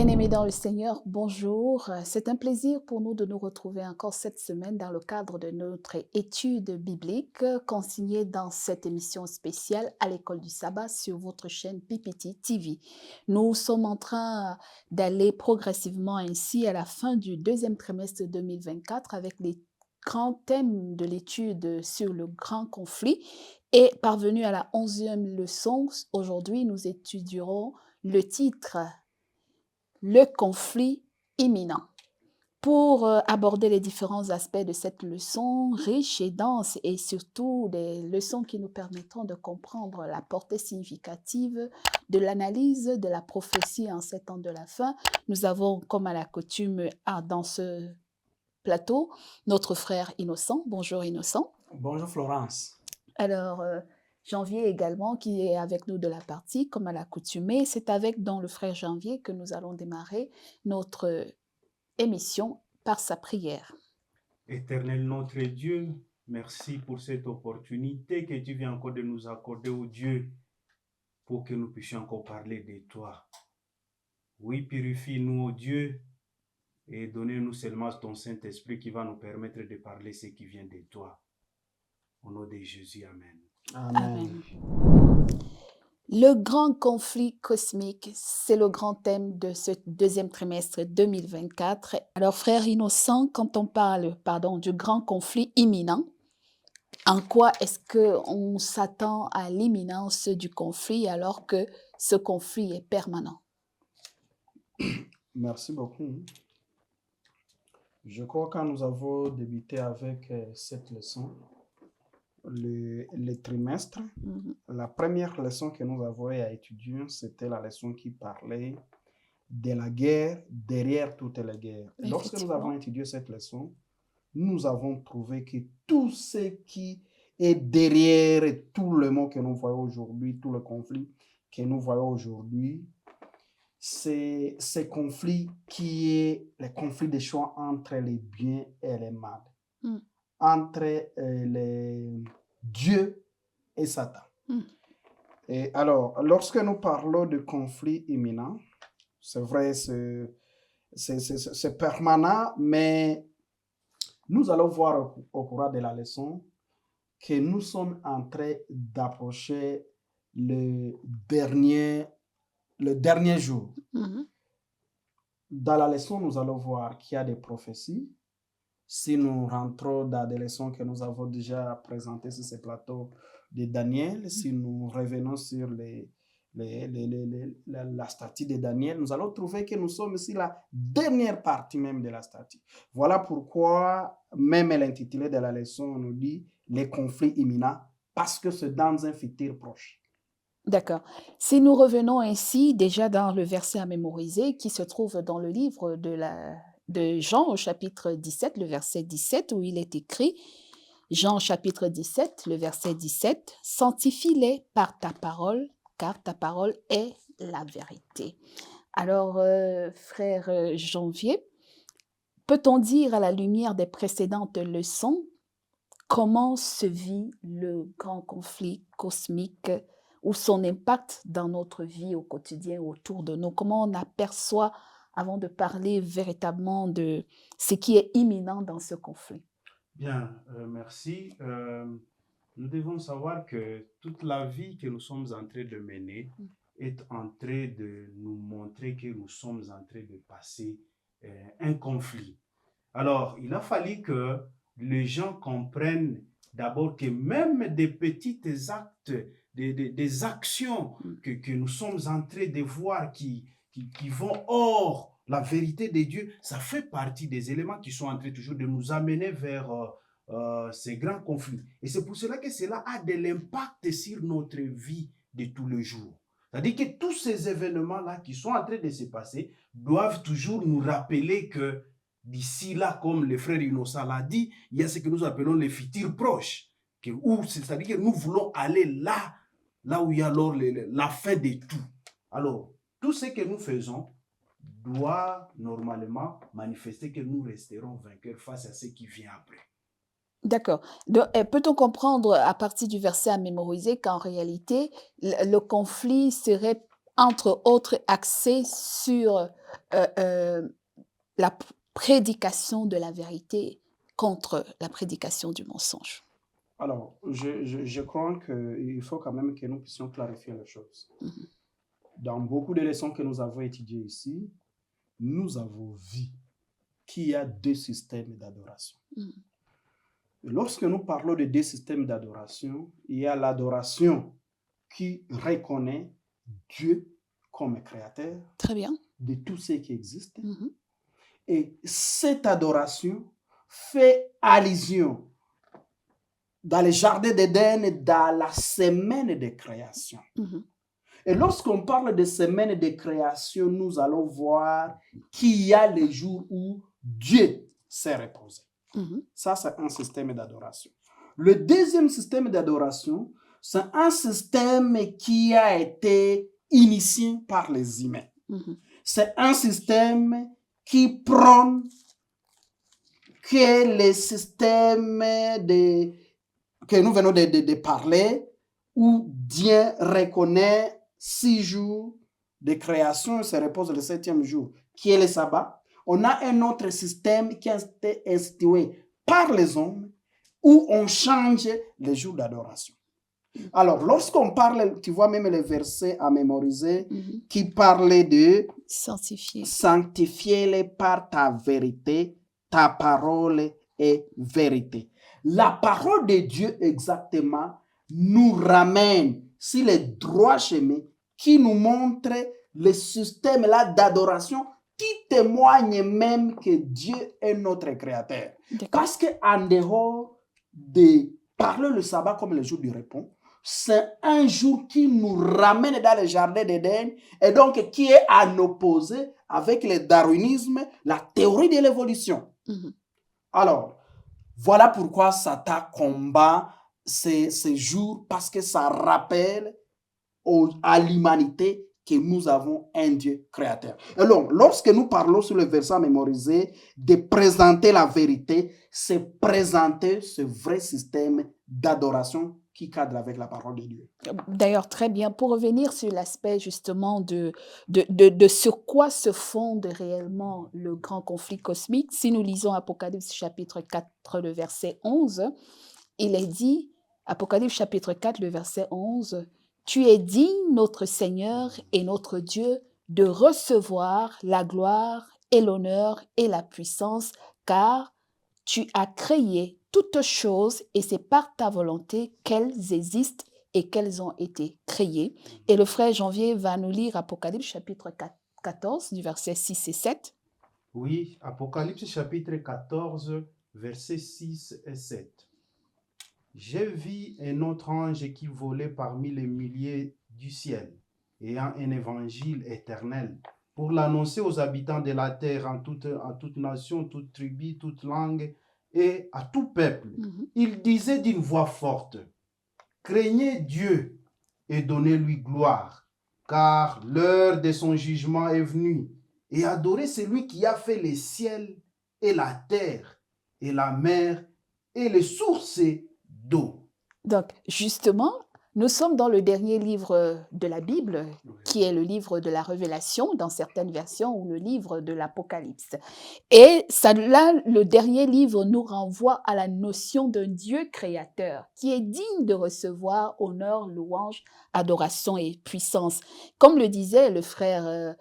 Bien-aimés dans le Seigneur, bonjour. C'est un plaisir pour nous de nous retrouver encore cette semaine dans le cadre de notre étude biblique consignée dans cette émission spéciale à l'école du sabbat sur votre chaîne PPT TV. Nous sommes en train d'aller progressivement ainsi à la fin du deuxième trimestre 2024 avec les grands thèmes de l'étude sur le grand conflit et parvenu à la 11e leçon. Aujourd'hui, nous étudierons le titre le conflit imminent. Pour aborder les différents aspects de cette leçon riche et dense et surtout des leçons qui nous permettront de comprendre la portée significative de l'analyse de la prophétie en ces temps de la fin, nous avons comme à la coutume dans ce plateau notre frère Innocent. Bonjour Innocent. Bonjour Florence. Alors, Janvier également, qui est avec nous de la partie, comme à l'accoutumée. C'est avec le frère Janvier que nous allons démarrer notre émission par sa prière. Éternel notre Dieu, merci pour cette opportunité que tu viens encore de nous accorder, ô Dieu, pour que nous puissions encore parler de toi. Oui, purifie-nous, ô Dieu, et donnez-nous seulement ton Saint-Esprit qui va nous permettre de parler ce qui vient de toi. Au nom de Jésus, Amen. Amen. Le grand conflit cosmique, c'est le grand thème de ce deuxième trimestre 2024. Alors, frère Innocent, quand on parle, du grand conflit imminent, en quoi est-ce qu'on s'attend à l'imminence du conflit alors que ce conflit est permanent? Merci beaucoup. Je crois que nous avons débuté avec cette leçon, le trimestre. La première leçon que nous avons à étudier, c'était la leçon qui parlait de la guerre derrière toutes les guerres. Lorsque nous avons étudié cette leçon, nous avons trouvé que tout ce qui est derrière tout le monde que nous voyons aujourd'hui, tout le conflit que nous voyons aujourd'hui, c'est ce conflit qui est le conflit des choix entre les biens et les mal, entre les Dieu et Satan. Et alors, lorsque nous parlons de conflit imminent, c'est vrai, c'est permanent, mais nous allons voir au cours de la leçon que nous sommes en train d'approcher le dernier jour. Dans la leçon, nous allons voir qu'il y a des prophéties. Si nous rentrons dans des leçons que nous avons déjà présentées sur ce plateau de Daniel, si nous revenons sur la statue de Daniel, nous allons trouver que nous sommes ici la dernière partie même de la statue. Voilà pourquoi même l'intitulé de la leçon nous dit « Les conflits imminents » parce que c'est dans un futur proche. D'accord. Si nous revenons ainsi déjà dans le verset à mémoriser qui se trouve dans le livre de Jean au chapitre 17, le verset 17, où il est écrit, Jean chapitre 17, le verset 17, « Sanctifie-les par ta parole, car ta parole est la vérité. » Alors, frère Janvier, peut-on dire à la lumière des précédentes leçons comment se vit le grand conflit cosmique ou son impact dans notre vie au quotidien autour de nous? Comment on aperçoit, avant de parler véritablement de ce qui est imminent dans ce conflit? Bien, merci. Nous devons savoir que toute la vie que nous sommes en train de mener est en train de nous montrer que nous sommes en train de passer un conflit. Alors, il a fallu que les gens comprennent d'abord que même des petits actes, des actions que nous sommes en train de voir qui vont hors la vérité de Dieu, ça fait partie des éléments qui sont en train toujours de nous amener vers ces grands conflits. Et c'est pour cela que cela a de l'impact sur notre vie de tous les jours. C'est-à-dire que tous ces événements-là qui sont en train de se passer doivent toujours nous rappeler que d'ici là, comme le frère Innocent l'a dit, il y a ce que nous appelons le futur proche. C'est-à-dire que nous voulons aller là où il y a alors la fin de tout. Alors, tout ce que nous faisons doit normalement manifester que nous resterons vainqueurs face à ce qui vient après. D'accord. Peut-on comprendre à partir du verset à mémoriser qu'en réalité, le conflit serait entre autres, axé sur la prédication de la vérité contre la prédication du mensonge. Alors, je crois qu'il faut quand même que nous puissions clarifier les choses. Mhm. Dans beaucoup de leçons que nous avons étudiées ici, nous avons vu qu'il y a deux systèmes d'adoration. Mhm. Lorsque nous parlons de deux systèmes d'adoration, il y a l'adoration qui reconnaît Dieu comme créateur Très bien. de tout ce qui existe. Mhm. Et cette adoration fait allusion dans le jardin d'Éden, dans la semaine de création. Mhm. Et lorsqu'on parle de semaine de création, nous allons voir qu'il y a les jours où Dieu s'est reposé. Mhm. Ça, c'est un système d'adoration. Le deuxième système d'adoration, c'est un système qui a été initié par les humains. Mhm. C'est un système qui prône que le système que nous venons de parler, où Dieu reconnaît 6 jours de création et se repose le 7e jour, qui est le sabbat. On a un autre système qui a été institué par les hommes, où on change les jours d'adoration. Alors, lorsqu'on parle, tu vois même les versets à mémoriser, Mhm. qui parlaient de Sanctifié. sanctifiez-les par ta vérité, ta parole est vérité. La parole de Dieu exactement nous ramène sur le droit chemin qui nous montre le système là d'adoration qui témoigne même que Dieu est notre créateur. D'accord. Parce qu'en dehors de parler le sabbat comme le jour du repos, c'est un jour qui nous ramène dans le jardin d'Éden et donc qui est en opposé avec le darwinisme, la théorie de l'évolution. Mhm. Alors, voilà pourquoi Satan combat ces jours, parce que ça rappelle à l'humanité que nous avons un Dieu créateur. Et donc, lorsque nous parlons sur le verset mémorisé de présenter la vérité, c'est présenter ce vrai système d'adoration qui cadre avec la parole de Dieu. D'ailleurs, très bien. Pour revenir sur l'aspect justement de sur quoi se fonde réellement le grand conflit cosmique, si nous lisons Apocalypse chapitre 4, le verset 11, il est dit, Apocalypse chapitre 4, le verset 11, « Tu es digne, notre Seigneur et notre Dieu, de recevoir la gloire et l'honneur et la puissance, car tu as créé toutes choses et c'est par ta volonté qu'elles existent et qu'elles ont été créées. » Et le frère Janvier va nous lire Apocalypse chapitre 14, du verset 6 et 7. Oui, Apocalypse chapitre 14, versets 6 et 7. J'ai vu un autre ange qui volait parmi les milliers du ciel, ayant un évangile éternel, pour l'annoncer aux habitants de la terre, en toute nation, toute tribu, toute langue, et à tout peuple. Mhm. Il disait d'une voix forte, « Craignez Dieu et donnez-lui gloire, car l'heure de son jugement est venue, et adorez celui qui a fait les ciels et la terre, et la mer, et les sources d'eau. » Donc, justement, nous sommes dans le dernier livre de la Bible, qui est le livre de la Révélation, dans certaines versions, ou le livre de l'Apocalypse. Et ça, là, le dernier livre nous renvoie à la notion d'un Dieu créateur qui est digne de recevoir honneur, louange, adoration et puissance. Comme le disait le frère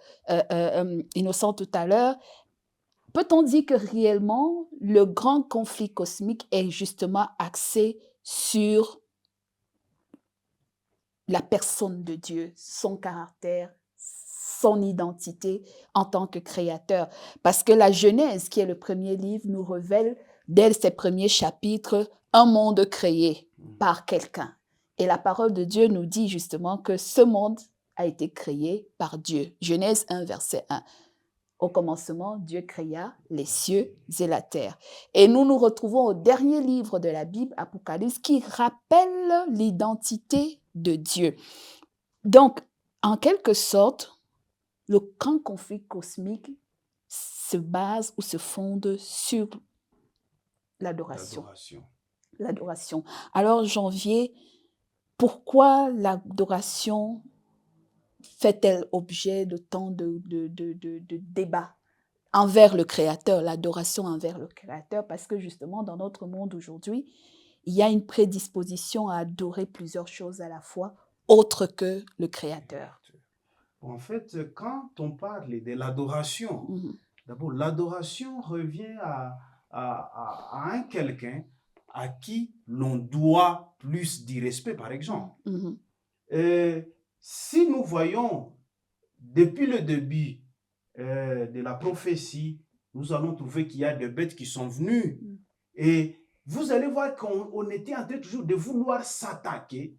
Innocent tout à l'heure, peut-on dire que réellement, le grand conflit cosmique est justement axé sur la personne de Dieu, son caractère, son identité en tant que créateur. Parce que la Genèse, qui est le premier livre, nous révèle dès ses premiers chapitres un monde créé par quelqu'un. Et la parole de Dieu nous dit justement que ce monde a été créé par Dieu. Genèse 1, verset 1. Au commencement, Dieu créa les cieux et la terre. Et nous nous retrouvons au dernier livre de la Bible, Apocalypse, qui rappelle l'identité de Dieu. Donc, en quelque sorte, le grand conflit cosmique se base ou se fonde sur l'adoration. L'adoration. Alors, Janvier, pourquoi l'adoration fait-elle objet de tant de débats envers le Créateur, l'adoration envers le Créateur, parce que justement, dans notre monde aujourd'hui, il y a une prédisposition à adorer plusieurs choses à la fois, autres que le Créateur. En fait, quand on parle de l'adoration, Mhm, d'abord, l'adoration revient à un quelqu'un à qui l'on doit plus du respect, par exemple. mhm, Si nous voyons depuis le début de la prophétie, nous allons trouver qu'il y a des bêtes qui sont venues. mhm. Et vous allez voir qu'on était en train toujours de vouloir s'attaquer.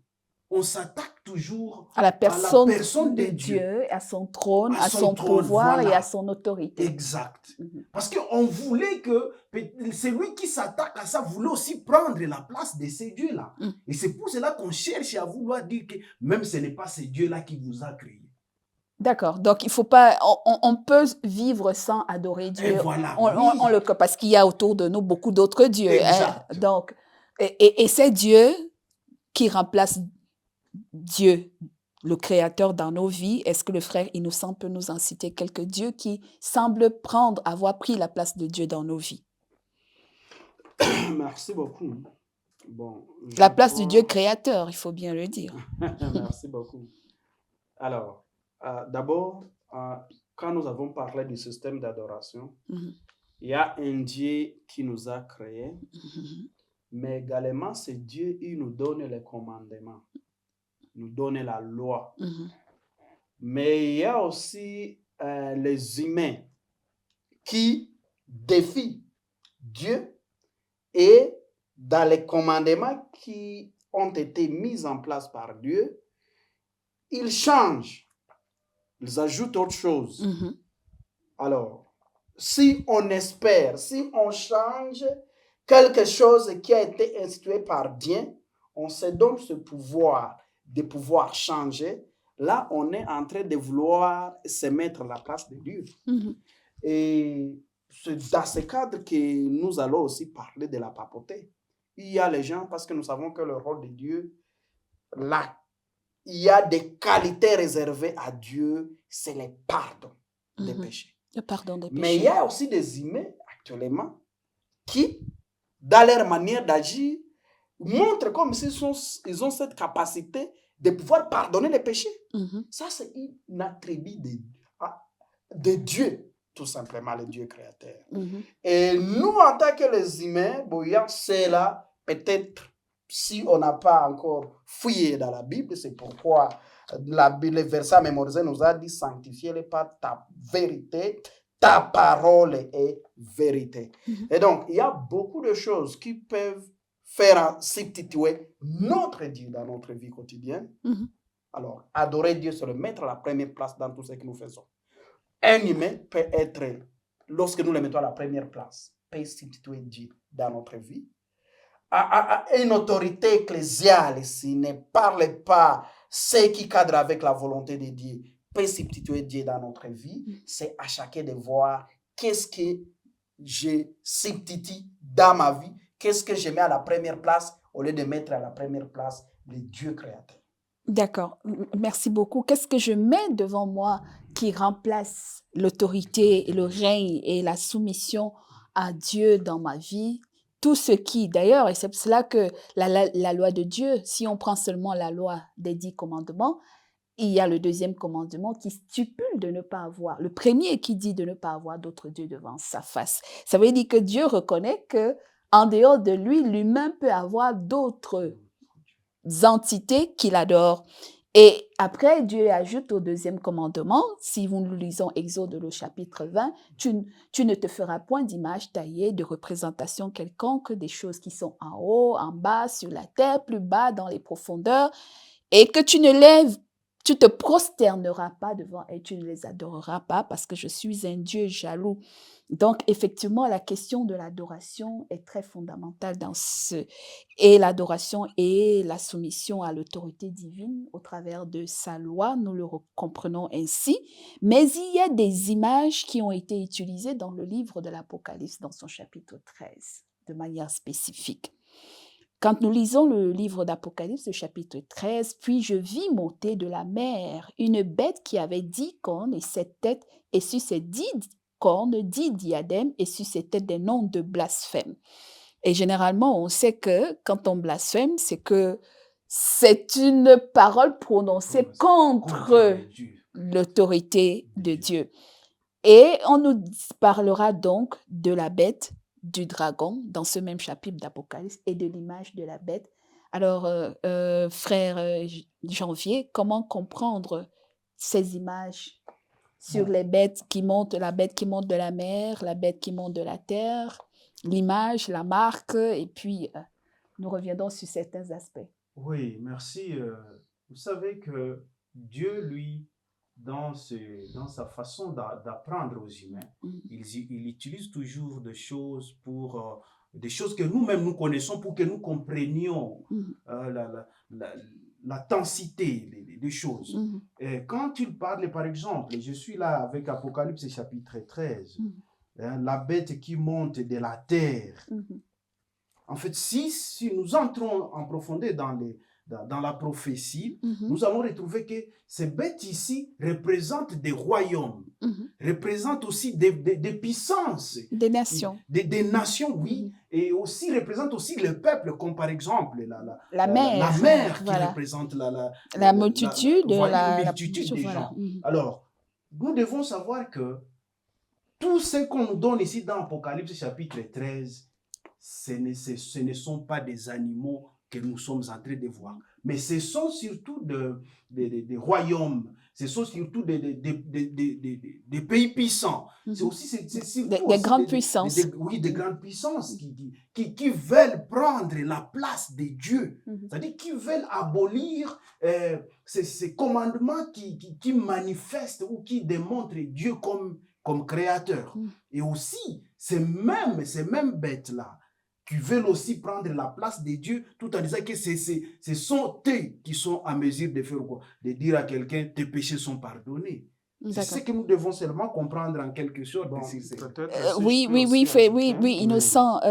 On s'attaque toujours À la à la personne personne de de Dieu, Dieu, à son trône, à à son son trône, pouvoir et à voilà. son autorité. Exact. Mhm. Parce qu'on voulait que celui qui s'attaque à ça voulait aussi prendre la place de ces dieux-là. Mm. Et c'est pour cela qu'on cherche à vouloir dire que même ce n'est pas ces dieux-là qui vous a créé. D'accord. Donc, il faut pas, on peut vivre sans adorer Et Dieu. voilà, On parce qu'il y a autour de nous beaucoup d'autres dieux. Exact. Donc, et ces dieux qui remplacent Dieu, le Créateur dans nos vies, est-ce que le frère Innocent peut nous en citer quelques dieux qui semblent avoir pris la place de Dieu dans nos vies? Merci beaucoup. Bon, La place du Dieu créateur, il faut bien le dire. Merci beaucoup. Alors, d'abord, quand nous avons parlé du système d'adoration, il y a un Dieu qui nous a créés, mais également ce Dieu, il nous donne les commandements, nous donne la loi. Mais il y a aussi les humains qui défient Dieu et dans les commandements qui ont été mis en place par Dieu, ils changent, ils ajoutent autre chose. Alors, si on espère, si on change quelque chose qui a été institué par Dieu, on se donne ce pouvoir de pouvoir changer. Là, on est en train de vouloir se mettre à la place de Dieu. Et c'est dans ce cadre que nous allons aussi parler de la papauté. Il y a les gens, parce que nous savons que le rôle de Dieu, là, il y a des qualités réservées à Dieu, c'est le pardon des péchés. Le pardon des péchés. Mais il y a aussi des humains actuellement qui, dans leur manière d'agir, montrent comme s'ils ont cette capacité de pouvoir pardonner les péchés. Ça, c'est une attribut de Dieu, tout simplement, le Dieu créateur. Et nous, en tant que les humains, c'est là, peut-être, si on n'a pas encore fouillé dans la Bible, c'est pourquoi le verset mémorisé nous a dit « Sanctifiez-les par ta vérité, ta parole est vérité. » Et donc, il y a beaucoup de choses qui peuvent faire substituer notre Dieu dans notre vie quotidienne. Alors, adorer Dieu, c'est le mettre à la première place dans tout ce que nous faisons. Un humain peut être, lorsque nous le mettons à la première place, peut substituer Dieu dans notre vie. Une autorité ecclésiale, s'il ne parle pas ce qui cadre avec la volonté de Dieu, peut substituer Dieu dans notre vie. C'est à chacun de voir qu'est-ce que je substitue dans ma vie, qu'est-ce que je mets à la première place au lieu de mettre à la première place le Dieu créateur. D'accord, merci beaucoup. Qu'est-ce que je mets devant moi qui remplace l'autorité, le règne et la soumission à Dieu dans ma vie? Tout ce qui, d'ailleurs, et c'est pour cela que la loi de Dieu, si on prend seulement la loi des 10 commandements, il y a le deuxième commandement qui stipule de ne pas avoir, le premier qui dit de ne pas avoir d'autres dieux devant sa face. Ça veut dire que Dieu reconnaît que en dehors de lui, l'humain peut avoir d'autres entités qu'il adore. Et après, Dieu ajoute au deuxième commandement, si nous lisons Exode le chapitre 20, tu ne te feras point d'image taillée de représentation quelconque des choses qui sont en haut, en bas, sur la terre, plus bas, dans les profondeurs, et que tu te prosterneras pas devant et tu ne les adoreras pas parce que je suis un Dieu jaloux. Donc, effectivement, la question de l'adoration est très fondamentale et l'adoration et la soumission à l'autorité divine au travers de sa loi, nous le comprenons ainsi. Mais il y a des images qui ont été utilisées dans le livre de l'Apocalypse, dans son chapitre 13, de manière spécifique. quand nous lisons le livre d'Apocalypse, chapitre 13, « Puis je vis monter de la mer une bête qui avait 10 cornes et 7 têtes, et sur ces 10 cornes, 10 diadèmes, et sur ces têtes des noms de blasphème. » Et généralement, on sait que quand on blasphème, c'est que c'est une parole prononcée contre Dieu. l'autorité de Dieu. Et on nous parlera donc de la bête, du dragon, dans ce même chapitre d'Apocalypse, et de l'image de la bête. Alors, frère Janvier, comment comprendre ces images sur les bêtes qui montent, la bête qui monte de la mer, la bête qui monte de la terre, l'image, la marque, et puis nous reviendrons sur certains aspects. Oui, merci. Vous savez que Dieu, lui, dans sa façon d'apprendre aux humains, il utilise toujours des choses des choses que nous-mêmes nous connaissons pour que nous comprenions la densité des choses. Et quand il parle, par exemple, je suis là avec Apocalypse chapitre 13, la bête qui monte de la terre. En fait, si nous entrons en profondeur dans la prophétie, nous allons retrouver que ces bêtes ici représentent des royaumes, représentent aussi des puissances. Des nations. Des nations, oui, et aussi représentent aussi le peuple, comme par exemple la mer qui voilà. représente la multitude, la multitude des gens. Alors, nous devons savoir que tout ce qu'on nous donne ici dans Apocalypse chapitre 13, ce ne sont pas des animaux que nous sommes en train de voir, mais ce sont surtout des royaumes, ce sont surtout des pays puissants. C'est aussi des grandes puissances. Oui, des grandes puissances qui veulent prendre la place de Dieu, c'est-à-dire qui veulent abolir ces commandements qui manifestent ou qui démontrent Dieu comme créateur. Et aussi, ces mêmes bêtes-là qui veulent aussi prendre la place de Dieu, tout en disant que ce sont eux qui sont en mesure de faire quoi? De dire à quelqu'un, tes péchés sont pardonnés. C'est ce que nous devons seulement comprendre en quelque sorte. Oui, Innocent.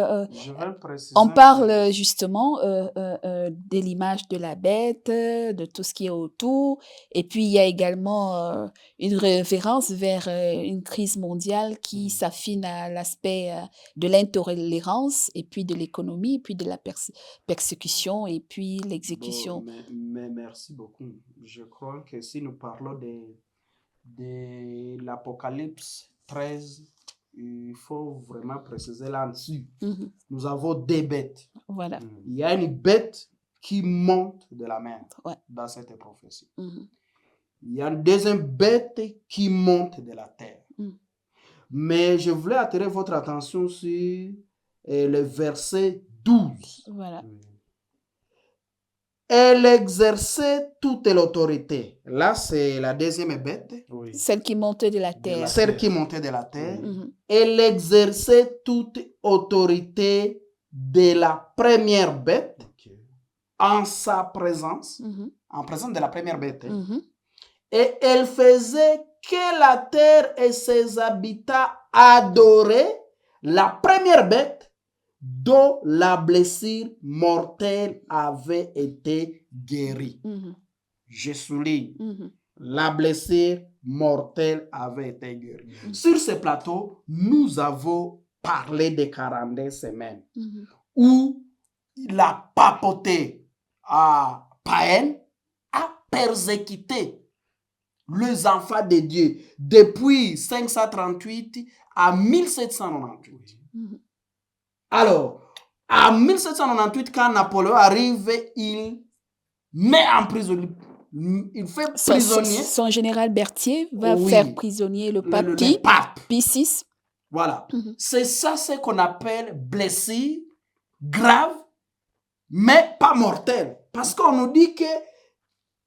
On parle justement de l'image de la bête, de tout ce qui est autour. Et puis, il y a également une référence vers une crise mondiale qui s'affine à l'aspect de l'intolérance, et puis de l'économie, et puis de la persécution, et puis l'exécution. Bon, mais merci beaucoup. Je crois que si nous parlons de l'Apocalypse 13, il faut vraiment préciser là-dessus. Nous avons des bêtes. Voilà. Il y a une bête qui monte de la mer dans cette prophétie. Il y a une deuxième bête qui monte de la terre. Mais je voulais attirer votre attention sur le verset 12. Voilà. Elle exerçait toute l'autorité. Là, c'est la deuxième bête. Oui. Celle qui montait de la terre. Celle qui montait de la terre. Elle exerçait toute autorité de la première bête en sa présence, en présence de la première bête. Et elle faisait que la terre et ses habitants adoraient la première bête dont la blessure mortelle avait été guérie. Je souligne, la blessure mortelle avait été guérie. Sur ce plateau, nous avons parlé des 42 semaines où la papauté païenne a persécuté les enfants de Dieu depuis 538 à 1798. Alors, en 1798, quand Napoléon arrive, il met en prison, il fait prisonnier. Son général Berthier va faire prisonnier le pape Pie VI. Voilà. C'est ça ce qu'on appelle blessure grave, mais pas mortelle. Parce qu'on nous dit que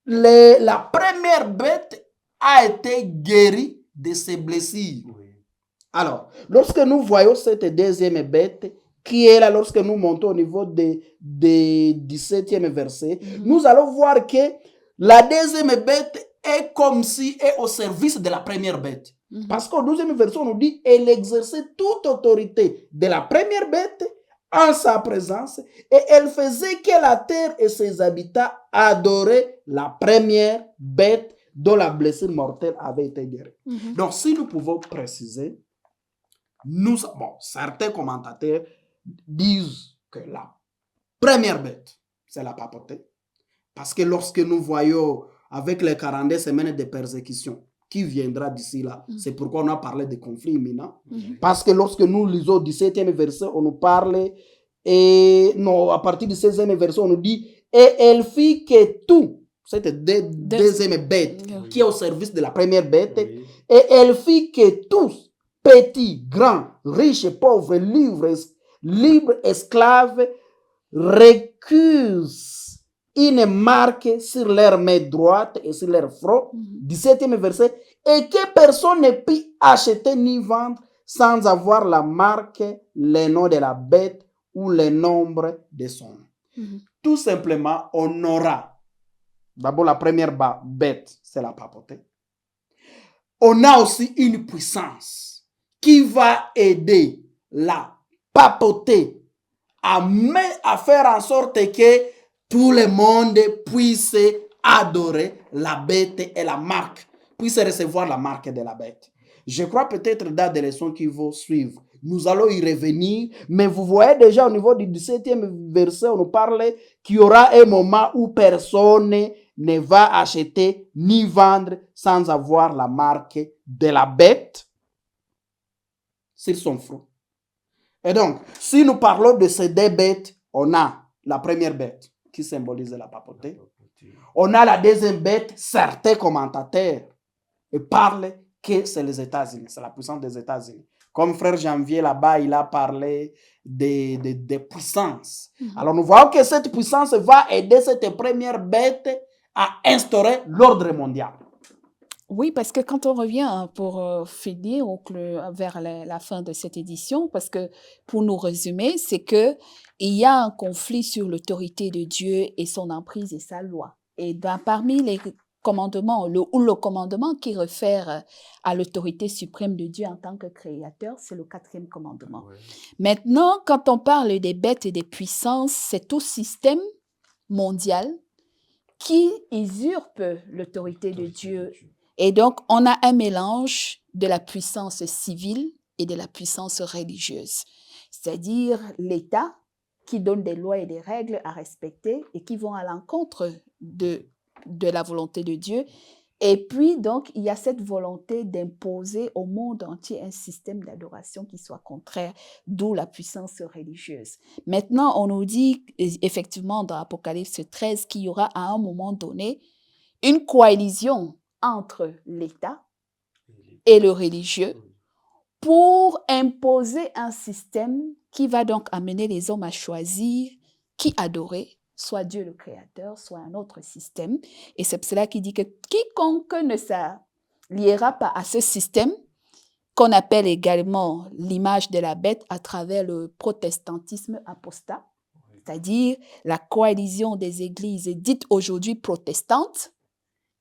la première bête a été guérie de ses blessures. Alors, lorsque nous voyons cette deuxième bête, qui est là lorsque nous montons au niveau des 17e verset, nous allons voir que la deuxième bête est comme si est au service de la première bête. Parce qu'au 12e verset, on nous dit, elle exerçait toute autorité de la première bête en sa présence et elle faisait que la terre et ses habitants adoraient la première bête dont la blessure mortelle avait été guérie. Donc, si nous pouvons préciser, certains commentateurs disent que la première bête, c'est la papauté. Parce que lorsque nous voyons avec les 42 semaines de persécution qui viendra d'ici là, c'est pourquoi on a parlé de conflits imminents. Parce que lorsque nous lisons du 17e verset, on nous parle, à partir du 16e verset, on nous dit, et elle fit que tout, c'était deuxième bête qui est au service de la première bête, et elle fit que tous, petits, grands, riches, pauvres, libres, esclaves, récusent une marque sur leur main droite et sur leur front, 17e verset, et que personne ne peut acheter ni vendre sans avoir la marque, le nom de la bête ou le nombre de son nom. Tout simplement, on aura, d'abord la première bête, c'est la papauté. On a aussi une puissance qui va aider la papauté à faire en sorte que tout le monde puisse adorer la bête et la marque, puisse recevoir la marque de la bête. Je crois peut-être dans des leçons qui vont suivre, nous allons y revenir, mais vous voyez déjà au niveau du 17e verset, on nous parle qu'il y aura un moment où personne ne va acheter ni vendre sans avoir la marque de la bête sur son front. Et donc, si nous parlons de ces deux bêtes, on a la première bête qui symbolise la papauté. On a la deuxième bête, certains commentateurs parlent que c'est les États-Unis, c'est la puissance des États-Unis. Comme frère Janvier là-bas, il a parlé de puissance. Alors nous voyons que cette puissance va aider cette première bête à instaurer l'ordre mondial. Oui, parce que quand on revient pour finir vers la fin de cette édition, parce que pour nous résumer, c'est que il y a un conflit sur l'autorité de Dieu et son emprise et sa loi. Et parmi les commandements, le commandement qui réfère à l'autorité suprême de Dieu en tant que créateur, c'est le 4e commandement. Ouais. Maintenant, quand on parle des bêtes et des puissances, c'est tout système mondial qui usurpe l'autorité de Dieu. Et donc, on a un mélange de la puissance civile et de la puissance religieuse. C'est-à-dire l'État qui donne des lois et des règles à respecter et qui vont à l'encontre de la volonté de Dieu. Et puis, donc, il y a cette volonté d'imposer au monde entier un système d'adoration qui soit contraire, d'où la puissance religieuse. Maintenant, on nous dit effectivement dans Apocalypse 13 qu'il y aura à un moment donné une coalition entre l'État et le religieux pour imposer un système qui va donc amener les hommes à choisir qui adorer, soit Dieu le Créateur, soit un autre système. Et c'est pour cela qu'il dit que quiconque ne s'alliera pas à ce système, qu'on appelle également l'image de la bête à travers le protestantisme apostat, c'est-à-dire la coalition des églises dites aujourd'hui protestantes,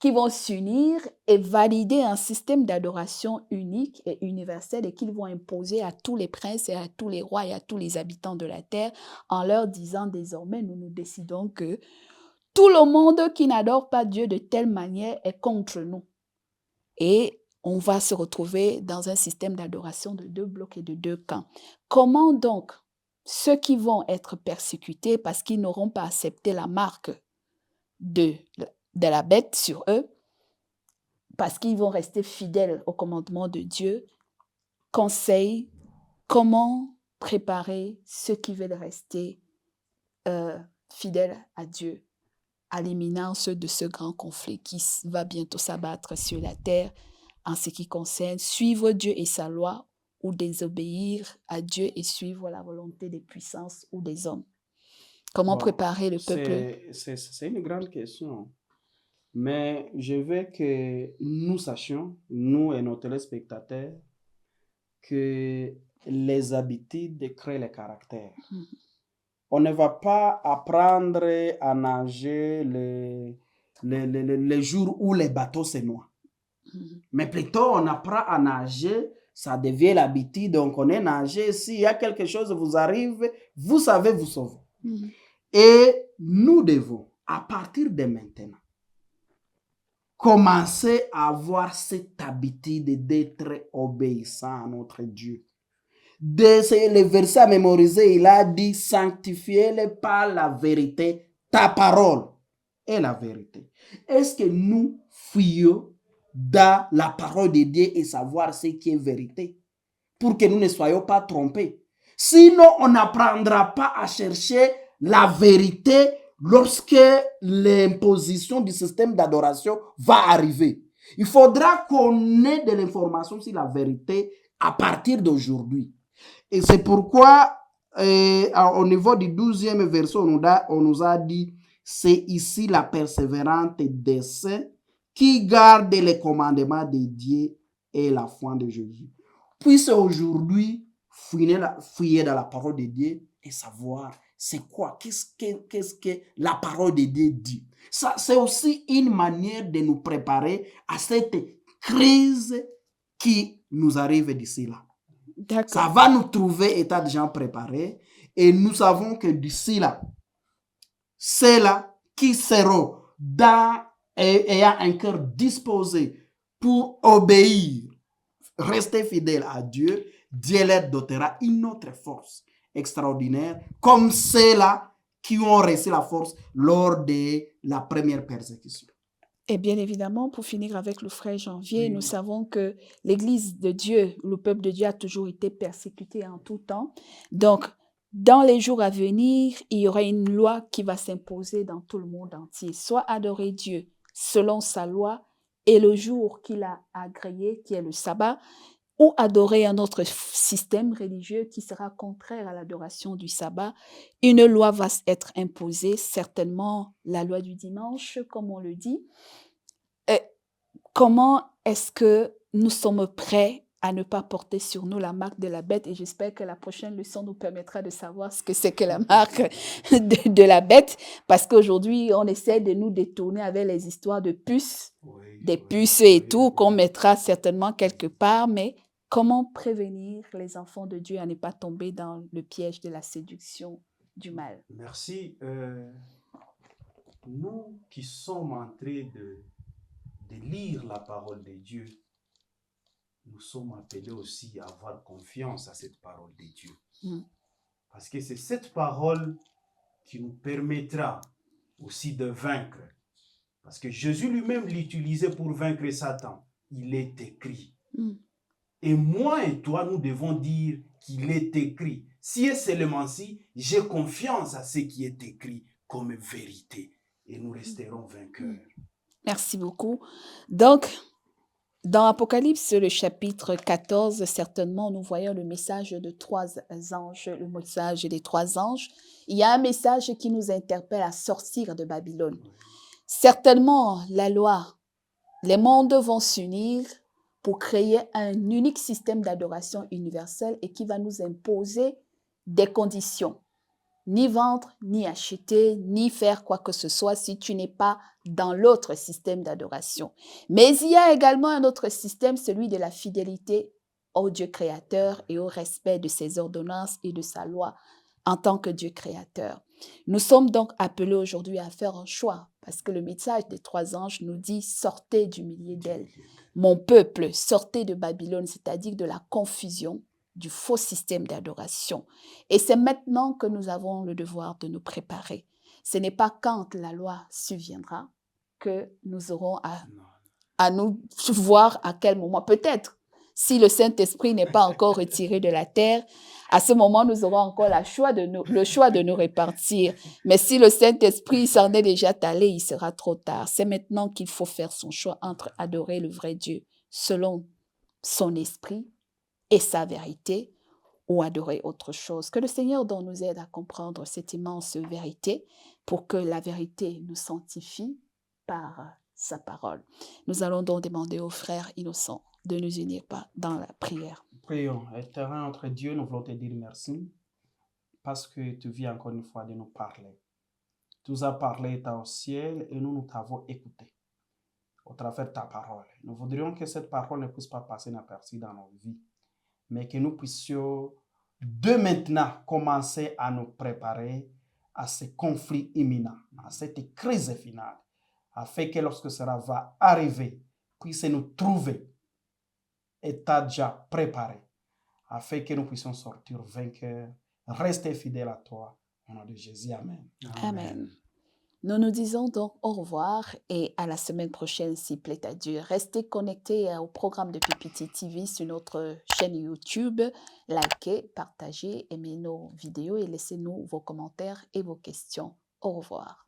qui vont s'unir et valider un système d'adoration unique et universel et qu'ils vont imposer à tous les princes et à tous les rois et à tous les habitants de la terre en leur disant désormais, nous décidons que tout le monde qui n'adore pas Dieu de telle manière est contre nous. Et on va se retrouver dans un système d'adoration de 2 blocs et de 2 camps. Comment donc ceux qui vont être persécutés parce qu'ils n'auront pas accepté la marque de la bête sur eux, parce qu'ils vont rester fidèles au commandement de Dieu, conseille comment préparer ceux qui veulent rester fidèles à Dieu à l'imminence de ce grand conflit qui va bientôt s'abattre sur la terre en ce qui concerne suivre Dieu et sa loi ou désobéir à Dieu et suivre la volonté des puissances ou des hommes. Comment préparer le peuple? C'est une grande question. Mais je veux que nous sachions, nous et nos téléspectateurs, que les habitudes créent le caractère. On ne va pas apprendre à nager les jours où les bateaux se noient. Mais plutôt, on apprend à nager ça devient l'habitude, on connaît nager. S'il y a quelque chose qui vous arrive, vous savez vous sauver. Et nous devons, à partir de maintenant, commencer à avoir cette habitude d'être obéissant à notre Dieu. Le verset à mémoriser, il a dit, sanctifiez-les par la vérité, ta parole est la vérité. Est-ce que nous fuyons dans la parole de Dieu et savoir ce qui est vérité pour que nous ne soyons pas trompés? Sinon, on n'apprendra pas à chercher la vérité lorsque l'imposition du système d'adoration va arriver. Il faudra qu'on ait de l'information sur la vérité à partir d'aujourd'hui. Et c'est pourquoi, au niveau du 12e verset, on nous a dit, c'est ici la persévérante des saints qui garde les commandements de Dieu et la foi de Jésus. Puisse aujourd'hui fouiller dans la parole de Dieu et savoir c'est quoi, qu'est-ce que la parole de Dieu dit. Ça, c'est aussi une manière de nous préparer à cette crise qui nous arrive d'ici là. Ça va nous trouver état de gens préparés et nous savons que d'ici là, c'est là qui seront ayant un cœur disposé pour obéir, rester fidèle à Dieu. Dieu leur dotera une autre force extraordinaire, comme ceux-là qui ont reçu la force lors de la première persécution. Et bien évidemment, pour finir avec le frère Janvier, nous savons que l'Église de Dieu, le peuple de Dieu a toujours été persécuté en tout temps. Donc, dans les jours à venir, il y aura une loi qui va s'imposer dans tout le monde entier. Soit adorer Dieu selon sa loi et le jour qu'il a agréé, qui est le sabbat, ou adorer un autre système religieux qui sera contraire à l'adoration du sabbat. Une loi va être imposée, certainement la loi du dimanche, comme on le dit. Comment est-ce que nous sommes prêts à ne pas porter sur nous la marque de la bête? Et j'espère que la prochaine leçon nous permettra de savoir ce que c'est que la marque de la bête, parce qu'aujourd'hui, on essaie de nous détourner avec les histoires de puces, des puces et tout, qu'on mettra certainement quelque part, mais comment prévenir les enfants de Dieu à ne pas tomber dans le piège de la séduction du mal? Merci. Nous qui sommes en train de lire la parole de Dieu, nous sommes appelés aussi à avoir confiance à cette parole de Dieu. Parce que c'est cette parole qui nous permettra aussi de vaincre. Parce que Jésus lui-même l'utilisait pour vaincre Satan. Il est écrit. Et moi et toi, nous devons dire qu'il est écrit. Si et seulement si, j'ai confiance à ce qui est écrit comme vérité. Et nous resterons vainqueurs. Merci beaucoup. Donc, dans Apocalypse, le chapitre 14, certainement, nous voyons le message de 3 anges, le message des 3 anges. Il y a un message qui nous interpelle à sortir de Babylone. Certainement, la loi, les mondes vont s'unir pour créer un unique système d'adoration universelle et qui va nous imposer des conditions. Ni vendre, ni acheter, ni faire quoi que ce soit si tu n'es pas dans l'autre système d'adoration. Mais il y a également un autre système, celui de la fidélité au Dieu créateur et au respect de ses ordonnances et de sa loi en tant que Dieu créateur. Nous sommes donc appelés aujourd'hui à faire un choix parce que le message des 3 anges nous dit « Sortez du milieu d'elle, mon peuple, sortez de Babylone », c'est-à-dire de la confusion, du faux système d'adoration. Et c'est maintenant que nous avons le devoir de nous préparer. Ce n'est pas quand la loi surviendra que nous aurons à nous voir à quel moment. Peut-être, si le Saint-Esprit n'est pas encore retiré de la terre, à ce moment, nous aurons encore le choix de nous répartir. Mais si le Saint-Esprit s'en est déjà allé, il sera trop tard. C'est maintenant qu'il faut faire son choix entre adorer le vrai Dieu selon son esprit et sa vérité, ou adorer autre chose. Que le Seigneur donc nous aide à comprendre cette immense vérité pour que la vérité nous sanctifie par sa parole. Nous allons donc demander aux frères innocents de nous unir dans la prière. Prions. Éternel notre Dieu, nous voulons te dire merci parce que tu viens encore une fois de nous parler. Tu nous as parlé au ciel et nous t'avons écouté au travers de ta parole. Nous voudrions que cette parole ne puisse pas passer inaperçue dans nos vies. mais que nous puissions de maintenant commencer à nous préparer à ce conflit imminent, à cette crise finale, afin que lorsque cela va arriver, puisse nous trouver état déjà préparé, afin que nous puissions sortir vainqueurs, rester fidèles à toi. Au nom de Jésus, Amen. Amen. Nous nous disons donc au revoir et à la semaine prochaine, s'il plaît à Dieu. Restez connectés au programme de PPT TV sur notre chaîne YouTube. Likez, partagez, aimez nos vidéos et laissez-nous vos commentaires et vos questions. Au revoir.